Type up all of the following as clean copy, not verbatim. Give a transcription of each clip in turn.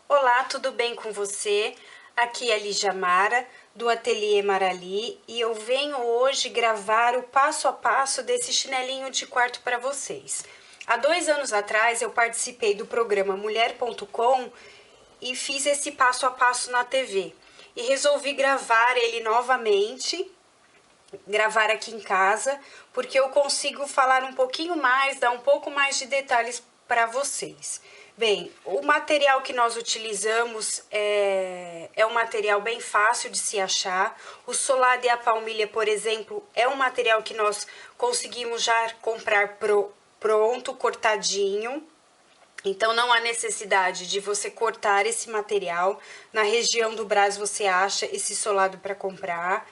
Olá, tudo bem com você? Aqui é a Lígia Mara, do Ateliê Marali, e eu venho hoje gravar o passo a passo desse chinelinho de quarto para vocês. Há 2 anos atrás eu participei do programa Mulher.com e fiz esse passo a passo na TV. E resolvi gravar ele novamente, gravar aqui em casa, porque eu consigo falar um pouquinho mais, dar um pouco mais de detalhes para vocês. Bem, o material que nós utilizamos é um material bem fácil de se achar. O solado e a palmilha, por exemplo, é um material que nós conseguimos já comprar pronto, cortadinho. Então, não há necessidade de você cortar esse material. Na região do Brás você acha esse solado para comprar.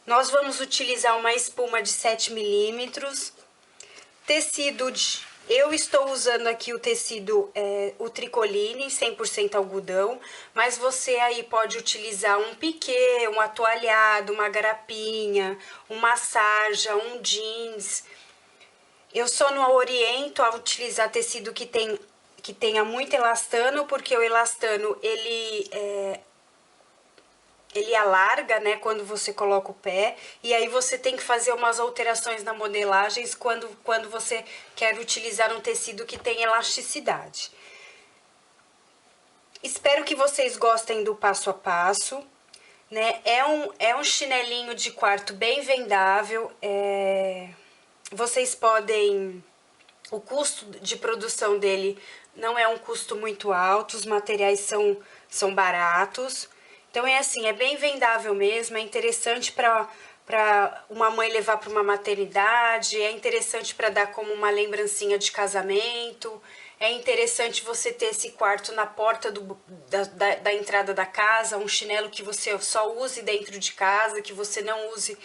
Nós vamos utilizar uma espuma de 7 milímetros, tecido de... Eu estou usando aqui o tecido, o tricoline, 100% algodão, mas você aí pode utilizar um piquê, um atoalhado, uma garapinha, uma sarja, um jeans. Eu só não oriento a utilizar tecido que tenha muito elastano, porque o elastano, ele alarga, né, quando você coloca o pé, e aí você tem que fazer umas alterações na modelagem quando você quer utilizar um tecido que tem elasticidade. Espero que vocês gostem do passo a passo, né? É um chinelinho de quarto bem vendável, vocês podem... O custo de produção dele não é um custo muito alto, os materiais são baratos. Então é assim, é bem vendável mesmo, é interessante para uma mãe levar para uma maternidade, é interessante para dar como uma lembrancinha de casamento, é interessante você ter esse quarto na porta da entrada da casa, um chinelo que você só use dentro de casa, que você não use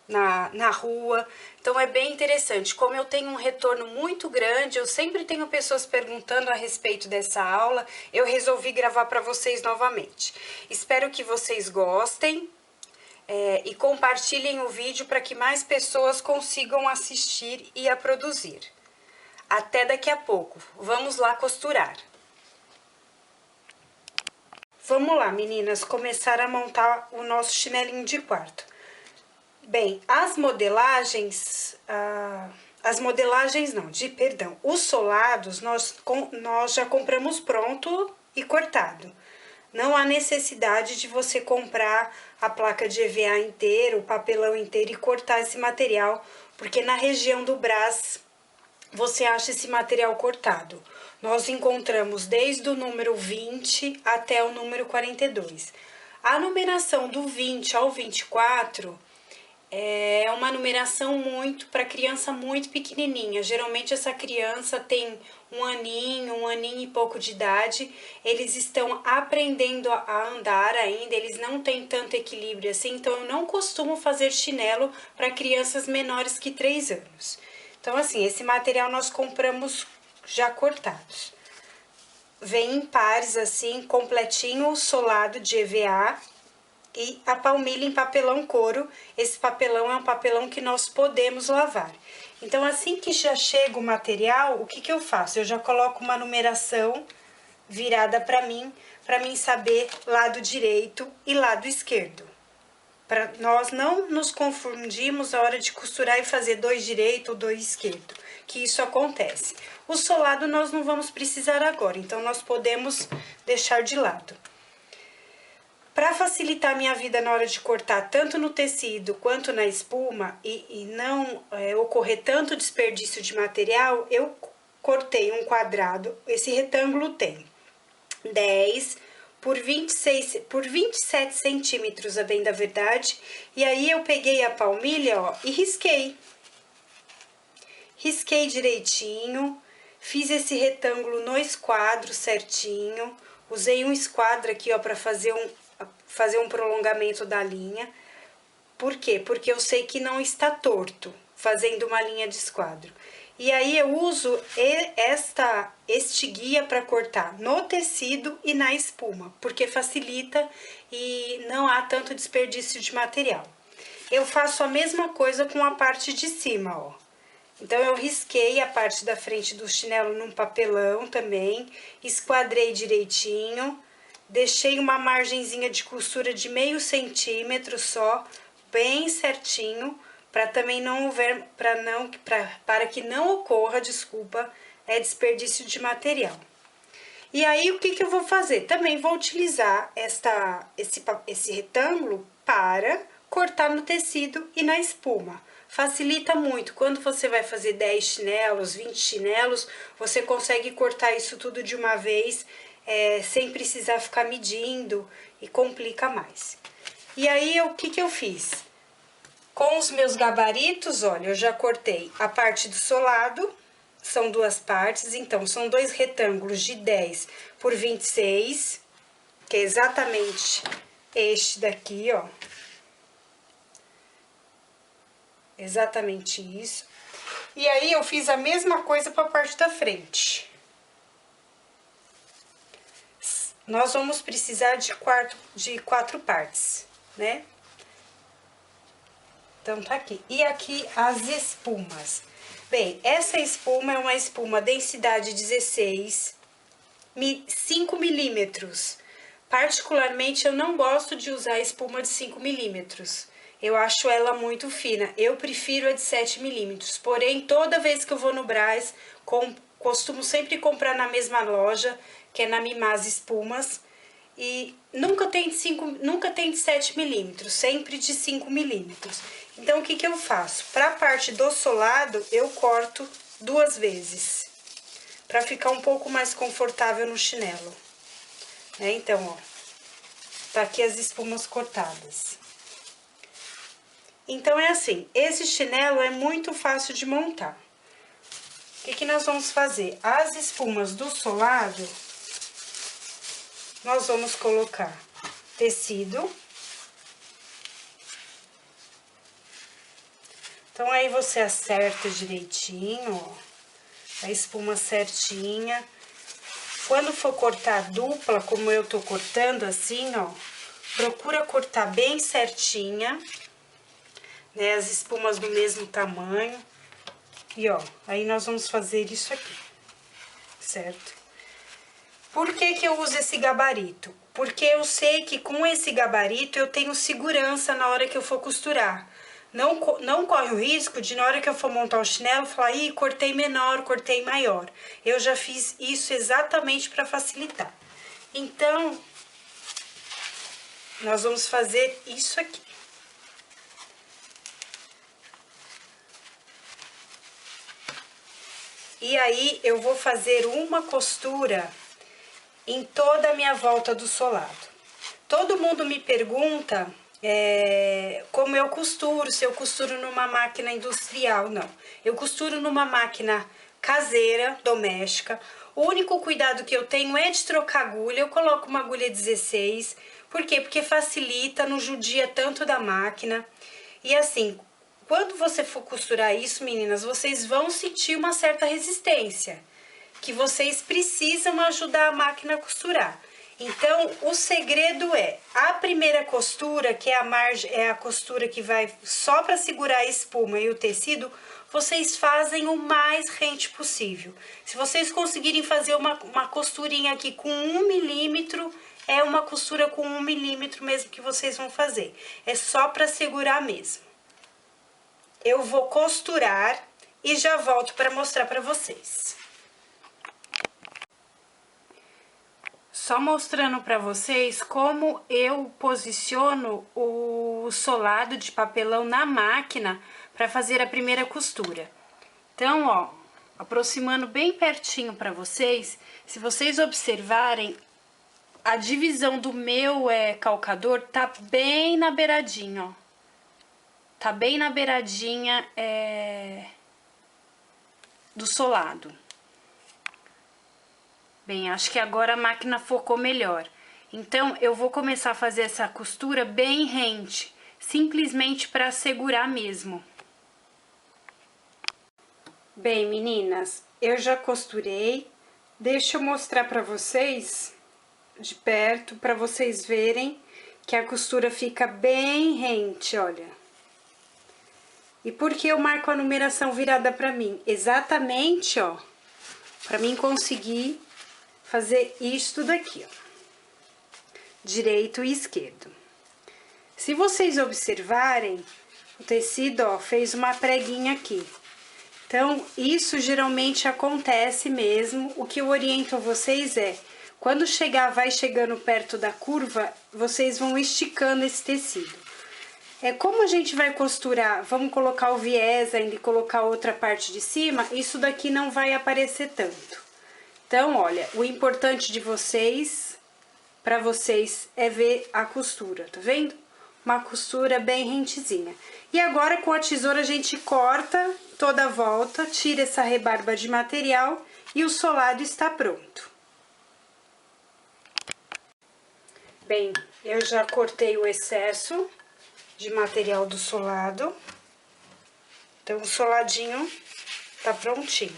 na rua. Então é bem interessante. Como eu tenho um retorno muito grande, eu sempre tenho pessoas perguntando a respeito dessa aula, eu resolvi gravar para vocês novamente. Espero que vocês gostem e compartilhem o vídeo para que mais pessoas consigam assistir e a produzir. Até daqui a pouco. Vamos lá costurar. Vamos lá, meninas, começar a montar o nosso chinelinho de quarto. Bem, as modelagens não, perdão, os solados nós já compramos pronto e cortado. Não há necessidade de você comprar a placa de EVA inteira, o papelão inteiro e cortar esse material, porque na região do Brás você acha esse material cortado. Nós encontramos desde o número 20 até o número 42. A numeração do 20 ao 24 é uma numeração muito para criança muito pequenininha. Geralmente essa criança tem um aninho e pouco de idade. Eles estão aprendendo a andar ainda, eles não têm tanto equilíbrio assim. Então eu não costumo fazer chinelo para crianças menores que 3 anos. Então assim, esse material nós compramos já cortados. Vem em pares assim, completinho, solado de EVA. E a palmilha em papelão couro. Esse papelão é um papelão que nós podemos lavar. Então, assim que já chega o material, o que eu faço? Eu já coloco uma numeração virada para mim saber lado direito e lado esquerdo. Para nós não nos confundirmos a hora de costurar e fazer 2 direito ou 2 esquerdo, que isso acontece. O solado nós não vamos precisar agora, então nós podemos deixar de lado. Para facilitar a minha vida na hora de cortar, tanto no tecido quanto na espuma, e não ocorrer tanto desperdício de material, eu cortei um quadrado. Esse retângulo tem 10 por 27 centímetros, a bem da verdade. E aí eu peguei a palmilha, ó, e risquei. Risquei direitinho, fiz esse retângulo no esquadro certinho. Usei um esquadro aqui, ó, para fazer um prolongamento da linha. Por quê? Porque eu sei que não está torto, fazendo uma linha de esquadro. E aí eu uso este guia para cortar no tecido e na espuma, porque facilita e não há tanto desperdício de material. Eu faço a mesma coisa com a parte de cima, ó. Então, eu risquei a parte da frente do chinelo num papelão também, esquadrei direitinho, deixei uma margenzinha de costura de meio centímetro só, bem certinho, para também não houver, para que não ocorra, desculpa, desperdício de material. E aí, o que eu vou fazer? Também vou utilizar esse retângulo para cortar no tecido e na espuma. Facilita muito. Quando você vai fazer 10 chinelos, 20 chinelos, você consegue cortar isso tudo de uma vez, sem precisar ficar medindo e complica mais. E aí, o que eu fiz? Com os meus gabaritos, olha, eu já cortei a parte do solado. São duas partes, então, são dois retângulos de 10 por 26, que é exatamente este daqui, ó. Exatamente isso. E aí, eu fiz a mesma coisa para a parte da frente. Nós vamos precisar de quatro partes, né? Então, tá aqui. E aqui as espumas. Bem, essa espuma é uma espuma densidade 16, 5 milímetros. Particularmente, eu não gosto de usar espuma de 5 milímetros. Eu acho ela muito fina. Eu prefiro a de 7 milímetros. Porém, toda vez que eu vou no Brás, costumo sempre comprar na mesma loja, que é na Mimaz Espumas. E nunca tem de 7 milímetros, sempre de 5 milímetros. Então, o que eu faço? Para a parte do solado, eu corto 2 vezes, para ficar um pouco mais confortável no chinelo. Né? Então, ó, tá aqui as espumas cortadas. Então, é assim, esse chinelo é muito fácil de montar. O que nós vamos fazer? As espumas do solado, nós vamos colocar tecido. Então, aí você acerta direitinho, ó, a espuma certinha. Quando for cortar dupla, como eu tô cortando assim, ó, procura cortar bem certinha, né, as espumas do mesmo tamanho. E, ó, aí nós vamos fazer isso aqui, certo? Por que eu uso esse gabarito? Porque eu sei que com esse gabarito eu tenho segurança na hora que eu for costurar. Não corre o risco de, na hora que eu for montar o chinelo, falar, ih, cortei menor, cortei maior. Eu já fiz isso exatamente para facilitar. Então, nós vamos fazer isso aqui. E aí, eu vou fazer uma costura em toda a minha volta do solado. Todo mundo me pergunta como eu costuro, se eu costuro numa máquina industrial. Não, eu costuro numa máquina caseira, doméstica. O único cuidado que eu tenho é de trocar agulha. Eu coloco uma agulha 16, por quê? Porque facilita, não judia tanto da máquina. E assim, quando você for costurar isso, meninas, vocês vão sentir uma certa resistência, que vocês precisam ajudar a máquina a costurar. Então, o segredo é a primeira costura, que é a costura que vai só para segurar a espuma e o tecido, vocês fazem o mais rente possível. Se vocês conseguirem fazer uma costurinha aqui com 1 milímetro, é uma costura com 1 milímetro mesmo que vocês vão fazer. É só para segurar mesmo. Eu vou costurar e já volto para mostrar para vocês. Só mostrando para vocês como eu posiciono o solado de papelão na máquina para fazer a primeira costura. Então, ó, aproximando bem pertinho para vocês, se vocês observarem, a divisão do meu calcador tá bem na beiradinha, ó. Tá bem na beiradinha do solado. Bem, acho que agora a máquina focou melhor. Então, eu vou começar a fazer essa costura bem rente, simplesmente para segurar mesmo. Bem, meninas, eu já costurei. Deixa eu mostrar para vocês de perto, para vocês verem que a costura fica bem rente, olha. E por que eu marco a numeração virada para mim? Exatamente, ó, para mim conseguir fazer isso daqui, ó. direito e esquerdo. Se vocês observarem, o tecido, ó, fez uma preguinha aqui. Então, isso geralmente acontece mesmo. O que eu oriento a vocês é, quando vai chegando perto da curva, vocês vão esticando esse tecido. Como a gente vai costurar, vamos colocar o viés ainda e colocar outra parte de cima, isso daqui não vai aparecer tanto. Então, olha, o importante de vocês, para vocês, é ver a costura, tá vendo? Uma costura bem rentezinha. E agora, com a tesoura, a gente corta toda a volta, tira essa rebarba de material e o solado está pronto. Bem, eu já cortei o excesso de material do solado. Então, o soladinho tá prontinho.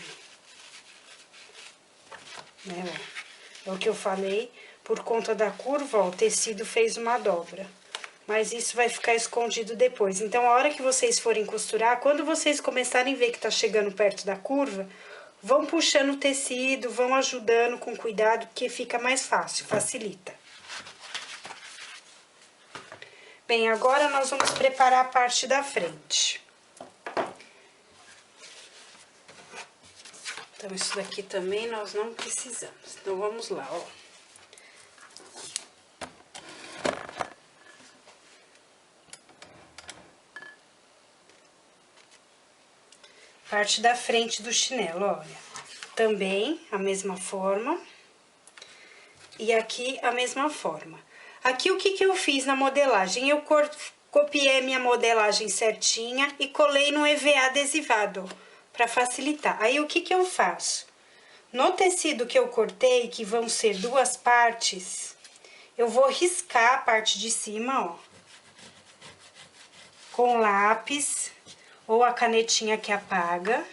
Né? É o que eu falei, por conta da curva, ó, o tecido fez uma dobra. Mas isso vai ficar escondido depois. Então, a hora que vocês forem costurar, quando vocês começarem a ver que tá chegando perto da curva, vão puxando o tecido, vão ajudando com cuidado, porque fica mais fácil, facilita. Bem, agora nós vamos preparar a parte da frente. Então, isso daqui também nós não precisamos. Então, vamos lá, ó. Parte da frente do chinelo, olha. Também a mesma forma. E aqui a mesma forma. Aqui o que que eu fiz na modelagem? Eu copiei minha modelagem certinha e colei no EVA adesivado, para facilitar. Aí o que que eu faço? No tecido que eu cortei, que vão ser duas partes, eu vou riscar a parte de cima, ó. Com lápis ou a canetinha que apaga.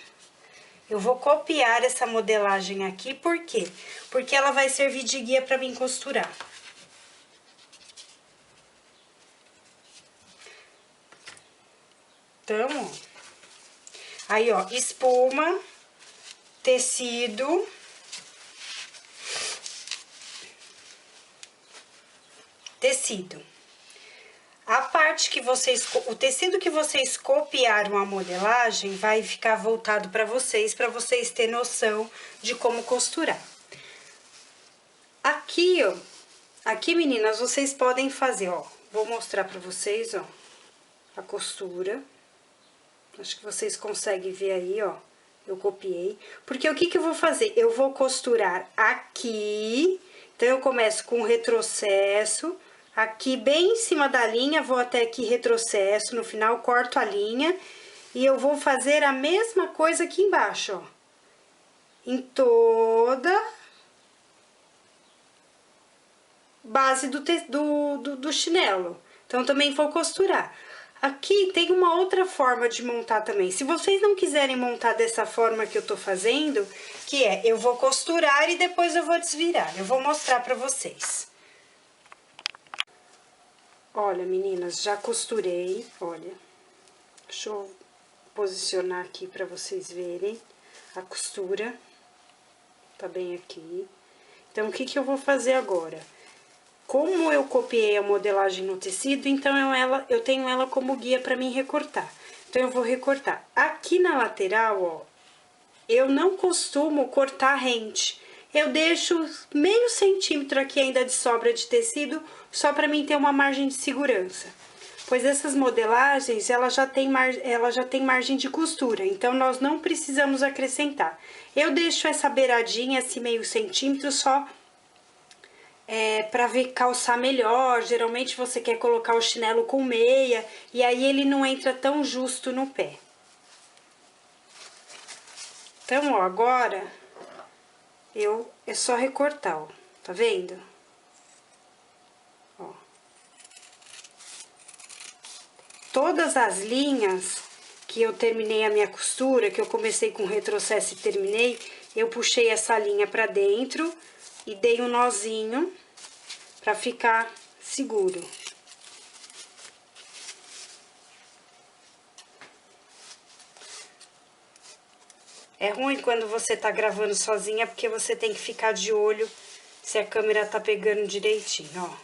Eu vou copiar essa modelagem aqui, por quê? Porque ela vai servir de guia para mim costurar. Então, ó. Aí, ó, espuma, tecido, A parte que vocês, o tecido que vocês copiaram a modelagem vai ficar voltado para vocês terem noção de como costurar. Aqui, ó, aqui, meninas, vocês podem fazer, ó, vou mostrar para vocês, ó, a costura. Acho que vocês conseguem ver aí, ó, eu copiei. Porque o que que eu vou fazer? Eu vou costurar aqui, então eu começo com retrocesso, aqui bem em cima da linha, vou até aqui retrocesso, no final corto a linha e eu vou fazer a mesma coisa aqui embaixo, ó. Em toda base do chinelo. Então, também vou costurar. Aqui tem uma outra forma de montar também. Se vocês não quiserem montar dessa forma que eu tô fazendo, que é, eu vou costurar e depois eu vou desvirar. Eu vou mostrar pra vocês. Olha, meninas, já costurei, olha. Deixa eu posicionar aqui pra vocês verem a costura. Tá bem aqui. Então, o que que eu vou fazer agora? Como eu copiei a modelagem no tecido, então eu tenho ela como guia pra mim recortar. Então, eu vou recortar. Aqui na lateral, ó, eu não costumo cortar rente. Eu deixo meio centímetro aqui ainda de sobra de tecido, só pra mim ter uma margem de segurança. Pois essas modelagens, ela já tem margem de costura, então nós não precisamos acrescentar. Eu deixo essa beiradinha, esse meio centímetro, só pra ver calçar melhor. Geralmente você quer colocar o chinelo com meia, e aí ele não entra tão justo no pé. Então, ó, agora é só recortar, ó, tá vendo? Ó. Todas as linhas que eu terminei a minha costura, que eu comecei com retrocesso e terminei, eu puxei essa linha pra dentro e dei um nozinho pra ficar seguro. É ruim quando você tá gravando sozinha, porque você tem que ficar de olho se a câmera tá pegando direitinho, ó.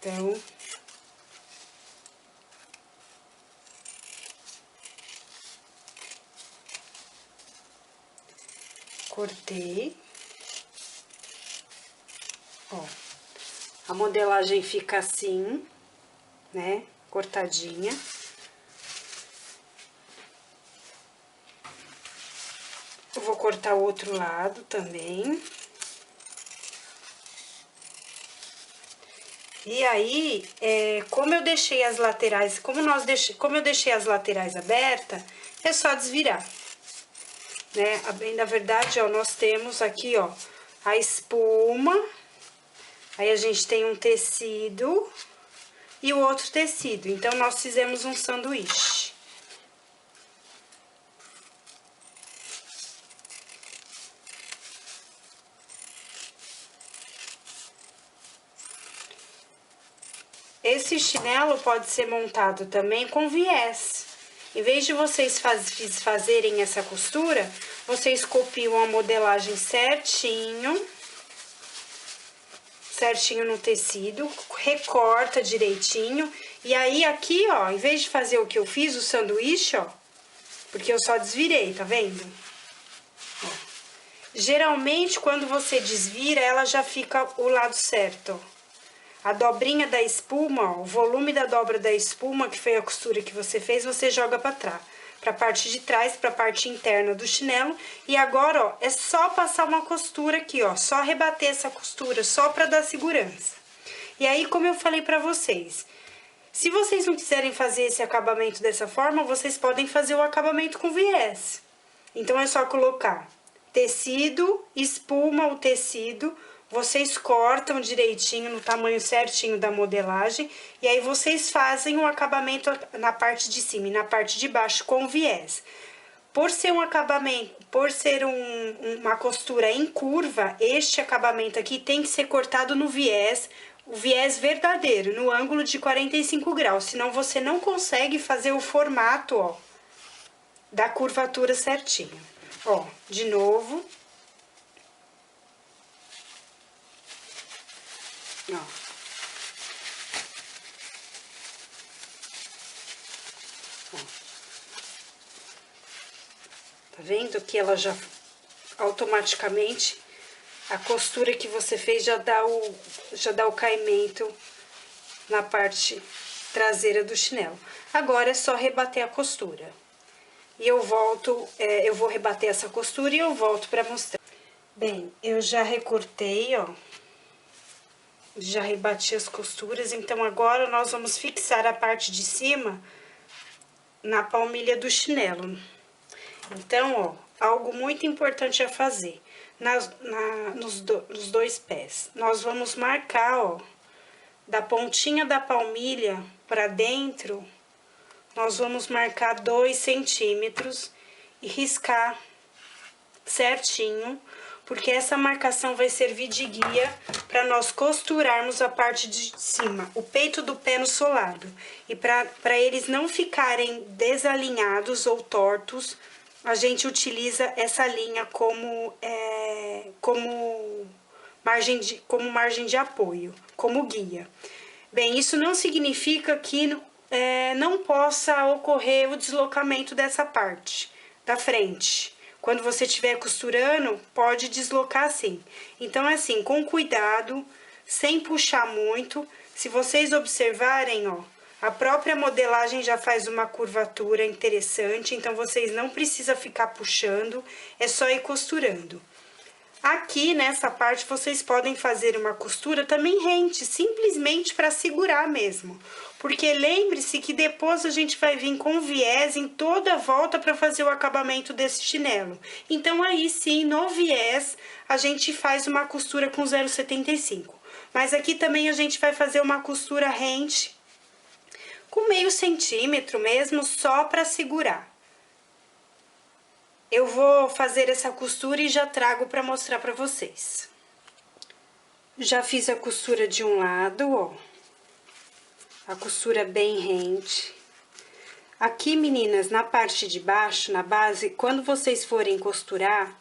Então, cortei. Ó, a modelagem fica assim, né? Cortadinha. Eu vou cortar o outro lado também. E aí, como eu deixei as laterais, como eu deixei as laterais abertas, é só desvirar, né? Bem, na verdade, ó, nós temos aqui, ó, a espuma, aí a gente tem um tecido e o outro tecido. Então, nós fizemos um sanduíche. Esse chinelo pode ser montado também com viés. Em vez de vocês fazerem essa costura, vocês copiam a modelagem certinho no tecido, recorta direitinho. E aí, aqui, ó, em vez de fazer o que eu fiz, o sanduíche, ó, porque eu só desvirei, tá vendo? Ó. Geralmente, quando você desvira, ela já fica o lado certo, ó. A dobrinha da espuma, ó, o volume da dobra da espuma, que foi a costura que você fez, você joga pra trás, pra parte de trás, pra parte interna do chinelo. E agora, ó, é só passar uma costura aqui, ó, só rebater essa costura, só pra dar segurança. E aí, como eu falei pra vocês, se vocês não quiserem fazer esse acabamento dessa forma, vocês podem fazer o acabamento com viés. Então, é só colocar tecido, espuma o tecido. Vocês cortam direitinho, no tamanho certinho da modelagem, e aí vocês fazem o acabamento na parte de cima e na parte de baixo com viés. Por ser um acabamento, por ser uma costura em curva, este acabamento aqui tem que ser cortado no viés, o viés verdadeiro, no ângulo de 45 graus, senão você não consegue fazer o formato, ó, da curvatura certinho. Ó, de novo. Ó. Ó. Tá vendo que ela já automaticamente a costura que você fez já dá o caimento na parte traseira do chinelo. Agora é só rebater a costura. E eu volto, eu vou rebater essa costura e eu volto pra mostrar. Bem, eu já recortei, ó. Já rebati as costuras, então agora nós vamos fixar a parte de cima na palmilha do chinelo. Então, ó, algo muito importante a fazer nos dois pés. Nós vamos marcar, ó, da pontinha da palmilha pra dentro, nós vamos marcar 2 centímetros e riscar certinho, porque essa marcação vai servir de guia para nós costurarmos a parte de cima, o peito do pé no solado. E para eles não ficarem desalinhados ou tortos, a gente utiliza essa linha como margem de apoio, como guia. Bem, isso não significa que não possa ocorrer o deslocamento dessa parte da frente. Quando você estiver costurando, pode deslocar sim. Então, assim, com cuidado, sem puxar muito. Se vocês observarem, ó, a própria modelagem já faz uma curvatura interessante, então vocês não precisam ficar puxando, é só ir costurando. Aqui, nessa parte, vocês podem fazer uma costura também rente, simplesmente para segurar mesmo. Porque lembre-se que depois a gente vai vir com viés em toda a volta para fazer o acabamento desse chinelo. Então, aí sim, no viés, a gente faz uma costura com 0,75. Mas aqui também a gente vai fazer uma costura rente com meio centímetro mesmo, só para segurar. Eu vou fazer essa costura e já trago para mostrar para vocês. Já fiz a costura de um lado, ó. A costura bem rente. Aqui, meninas, na parte de baixo, na base, quando vocês forem costurar,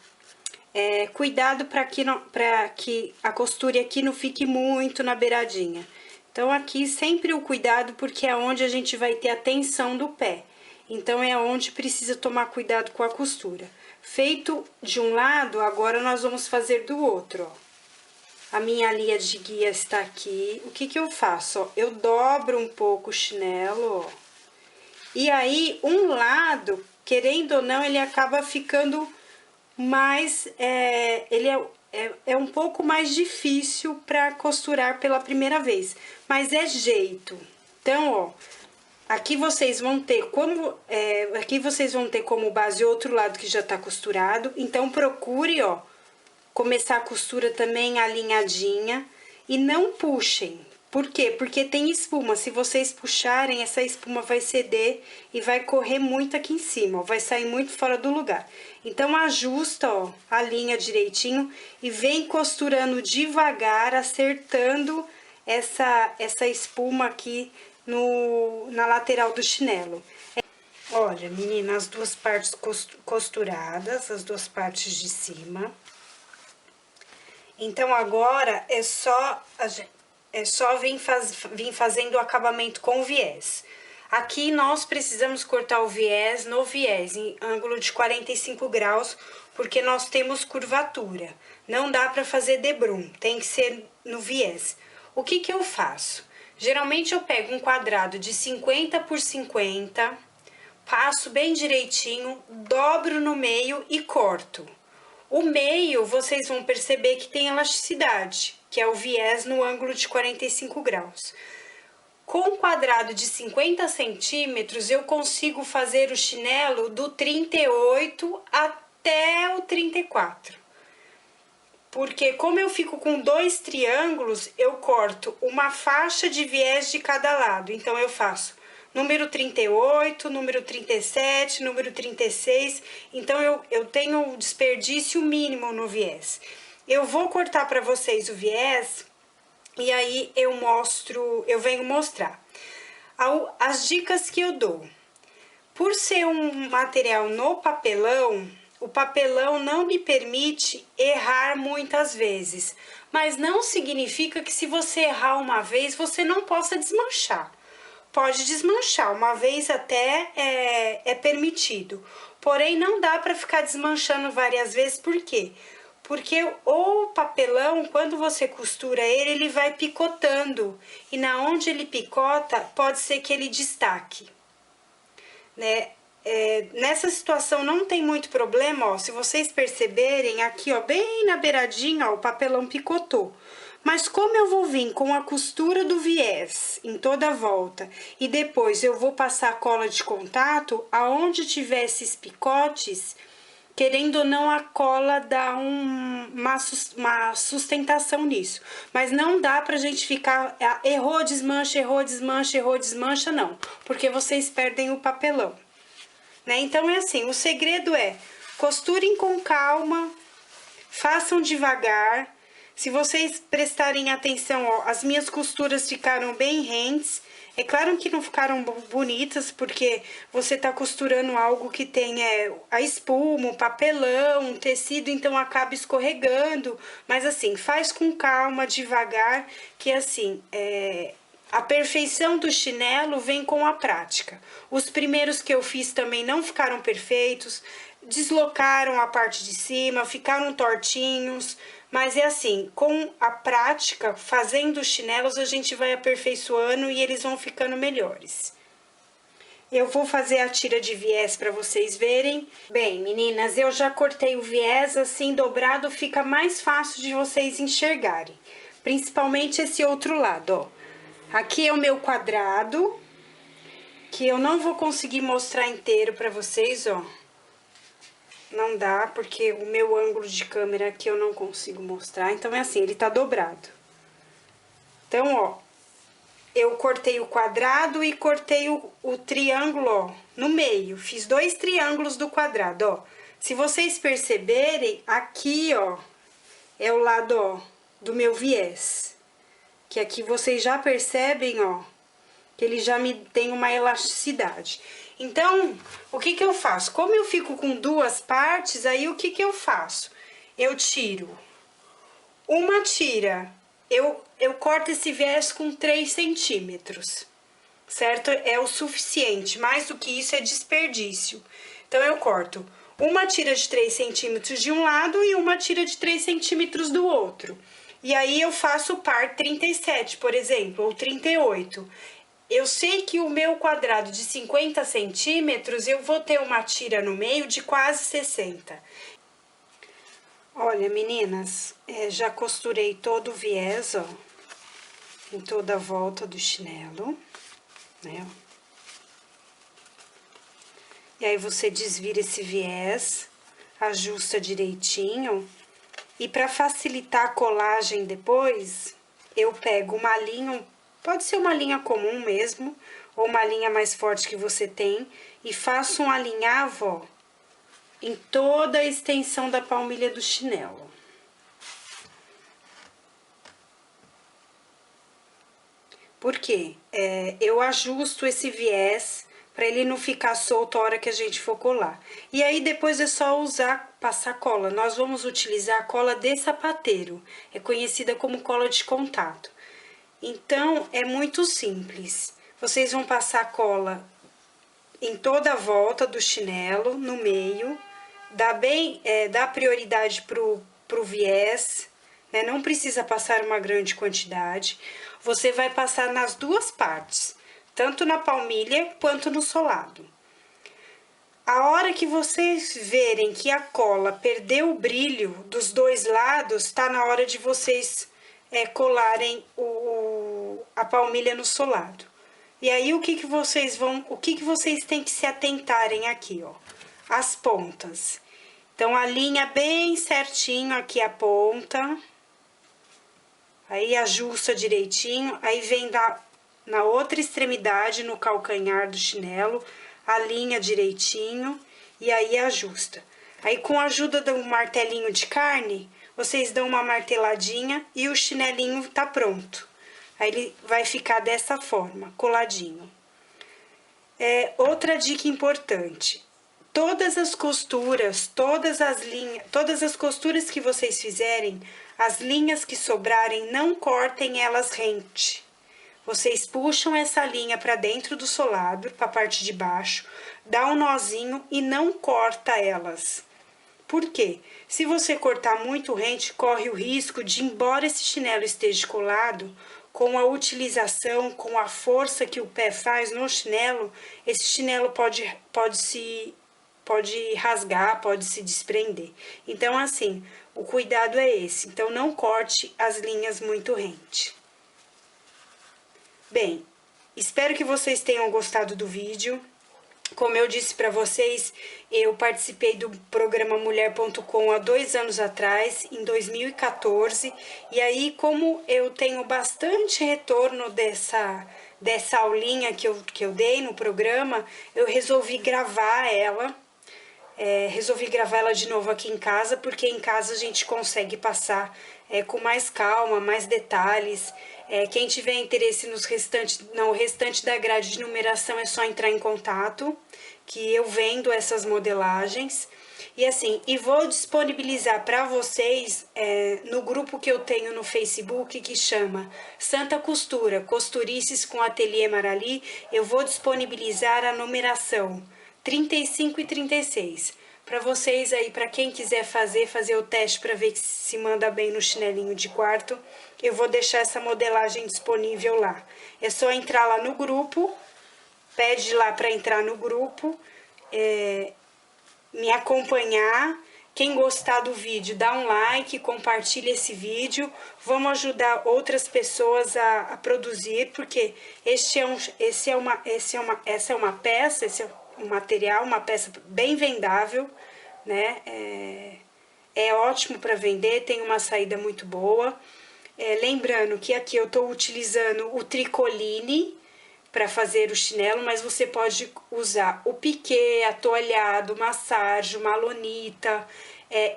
cuidado para que a costura aqui não fique muito na beiradinha. Então, aqui sempre o cuidado, porque é onde a gente vai ter a tensão do pé. Então, é onde precisa tomar cuidado com a costura. Feito de um lado, agora nós vamos fazer do outro, ó. A minha linha de guia está aqui. O que que eu faço, ó? Eu dobro um pouco o chinelo, ó. E aí, um lado, querendo ou não, ele acaba ficando mais... ele é um pouco mais difícil para costurar pela primeira vez, mas é jeito. Então, ó, aqui vocês vão ter como base outro lado que já tá costurado. Então, procure, ó, começar a costura também alinhadinha e não puxem. Por quê? Porque tem espuma. Se vocês puxarem, essa espuma vai ceder e vai correr muito aqui em cima, ó, vai sair muito fora do lugar. Então, ajusta, ó, a linha direitinho e vem costurando devagar, acertando essa espuma aqui na lateral do chinelo. Olha, menina, as duas partes costuradas, as duas partes de cima. Então, agora é só vir fazendo o acabamento com viés. Aqui nós precisamos cortar o viés no viés, em ângulo de 45 graus, porque nós temos curvatura. Não dá para fazer debrum, tem que ser no viés. O que que eu faço? Geralmente eu pego um quadrado de 50 por 50, passo bem direitinho, dobro no meio e corto. O meio, vocês vão perceber que tem elasticidade, que é o viés no ângulo de 45 graus. Com um quadrado de 50 centímetros, eu consigo fazer o chinelo do 38 até o 34. Porque como eu fico com dois triângulos, eu corto uma faixa de viés de cada lado. Então, eu faço número 38, número 37, número 36. Então, eu tenho um desperdício mínimo no viés. Eu vou cortar para vocês o viés e aí eu venho mostrar. As dicas que eu dou. Por ser um material no papelão, o papelão não me permite errar muitas vezes. Mas não significa que se você errar uma vez, você não possa desmanchar. Pode desmanchar, uma vez até é permitido. Porém, não dá para ficar desmanchando várias vezes, por quê? Porque o papelão, quando você costura ele vai picotando. E na onde ele picota, pode ser que ele destaque, né? Nessa situação não tem muito problema, ó. Se vocês perceberem, aqui, ó, bem na beiradinha, ó, o papelão picotou. Mas como eu vou vir com a costura do viés em toda a volta e depois eu vou passar a cola de contato, aonde tiver esses picotes, querendo ou não, a cola dá uma sustentação nisso. Mas não dá pra gente ficar, errou, desmancha, errou, desmancha, errou, desmancha, não. Porque vocês perdem o papelão, né? Então, é assim, o segredo é costurem com calma, façam devagar. Se vocês prestarem atenção, ó, as minhas costuras ficaram bem rentes. É claro que não ficaram bonitas, porque você tá costurando algo que tem a espuma, o papelão, o tecido, então acaba escorregando. Mas assim, faz com calma, devagar, que assim, a perfeição do chinelo vem com a prática. Os primeiros que eu fiz também não ficaram perfeitos, deslocaram a parte de cima, ficaram tortinhos. Mas é assim, com a prática, fazendo os chinelos, a gente vai aperfeiçoando e eles vão ficando melhores. Eu vou fazer a tira de viés para vocês verem. Bem, meninas, eu já cortei o viés, assim, dobrado, fica mais fácil de vocês enxergarem. Principalmente esse outro lado, ó. Aqui é o meu quadrado, que eu não vou conseguir mostrar inteiro para vocês, ó. Não dá, porque o meu ângulo de câmera aqui eu não consigo mostrar. Então, é assim, ele tá dobrado. Então, ó, eu cortei o quadrado e cortei o triângulo, ó, no meio. Fiz dois triângulos do quadrado, ó. Se vocês perceberem, aqui, ó, é o lado, ó, do meu viés. Que aqui vocês já percebem, ó, que ele já me tem uma elasticidade. Então, o que que eu faço? Como eu fico com duas partes, aí o que que eu faço? Eu tiro uma tira, eu corto esse viés com 3 centímetros, certo? É o suficiente, mais do que isso é desperdício. Então, eu corto uma tira de 3 centímetros de um lado e uma tira de 3 centímetros do outro. E aí, eu faço o par 37, por exemplo, ou 38. Eu sei que o meu quadrado de 50 centímetros, eu vou ter uma tira no meio de quase 60. Olha, meninas, já costurei todo o viés, ó, em toda a volta do chinelo, né? E aí, você desvira esse viés, ajusta direitinho. E para facilitar a colagem depois, eu pego uma linha, pode ser uma linha comum mesmo, ou uma linha mais forte que você tem, e faço um alinhavo, ó, em toda a extensão da palmilha do chinelo. Por quê? Eu ajusto esse viés para ele não ficar solto a hora que a gente for colar. E aí, depois é só passar cola. Nós vamos utilizar a cola de sapateiro, é conhecida como cola de contato. Então, é muito simples. Vocês vão passar cola em toda a volta do chinelo, no meio, dá prioridade pro viés, né? Não precisa passar uma grande quantidade. Você vai passar nas duas partes, tanto na palmilha quanto no solado. A hora que vocês verem que a cola perdeu o brilho dos dois lados, tá na hora de vocês colarem a palmilha no solado. E aí, o que vocês têm que se atentarem aqui, ó? As pontas. Então, alinha bem certinho aqui a ponta. Aí, ajusta direitinho. Aí, vem na outra extremidade, no calcanhar do chinelo, alinha direitinho e aí ajusta. Aí, com a ajuda do martelinho de carne, vocês dão uma marteladinha e o chinelinho tá pronto. Aí, ele vai ficar dessa forma, coladinho. Outra dica importante. Todas as costuras, todas as costuras que vocês fizerem, as linhas que sobrarem, não cortem elas rente. Vocês puxam essa linha para dentro do solado, para a parte de baixo, dá um nozinho e não corta elas. Por quê? Se você cortar muito rente, corre o risco de, embora esse chinelo esteja colado, com a utilização, com a força que o pé faz no chinelo, esse chinelo pode rasgar, pode se desprender. Então, assim, o cuidado é esse. Então, não corte as linhas muito rente. Bem, espero que vocês tenham gostado do vídeo. Como eu disse para vocês, eu participei do programa Mulher.com há 2 anos atrás, em 2014. E aí, como eu tenho bastante retorno dessa aulinha que eu dei no programa, eu resolvi gravar ela. Resolvi gravar ela de novo aqui em casa, porque em casa a gente consegue passar com mais calma, mais detalhes. Quem tiver interesse no restante da grade de numeração é só entrar em contato, que eu vendo essas modelagens. E assim, vou disponibilizar para vocês no grupo que eu tenho no Facebook, que chama Santa Costura, Costurices com Ateliê Marali, eu vou disponibilizar a numeração 35 e 36. Para vocês aí, para quem quiser fazer o teste para ver se manda bem no chinelinho de quarto, eu vou deixar essa modelagem disponível lá. É só entrar lá no grupo, pede lá para entrar no grupo, me acompanhar. Quem gostar do vídeo, dá um like, compartilha esse vídeo. Vamos ajudar outras pessoas a produzir, porque essa é uma peça, esse é um material, uma peça bem vendável, né? É ótimo para vender, tem uma saída muito boa. Lembrando que aqui eu estou utilizando o tricoline para fazer o chinelo, mas você pode usar o piquê, atoalhado, massagem, malonita.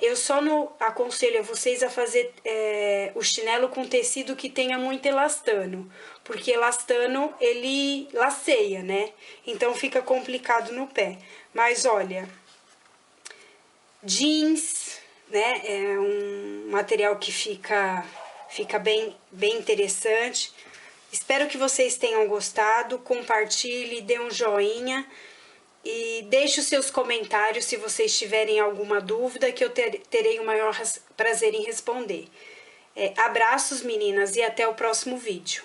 Eu só aconselho a vocês a fazer o chinelo com tecido que tenha muito elastano, porque elastano ele laceia, né? Então fica complicado no pé. Mas olha, jeans, né? É um material que fica Fica bem interessante. Espero que vocês tenham gostado. Compartilhe, dê um joinha e deixe os seus comentários se vocês tiverem alguma dúvida, que eu terei o maior prazer em responder. Abraços, meninas, e até o próximo vídeo.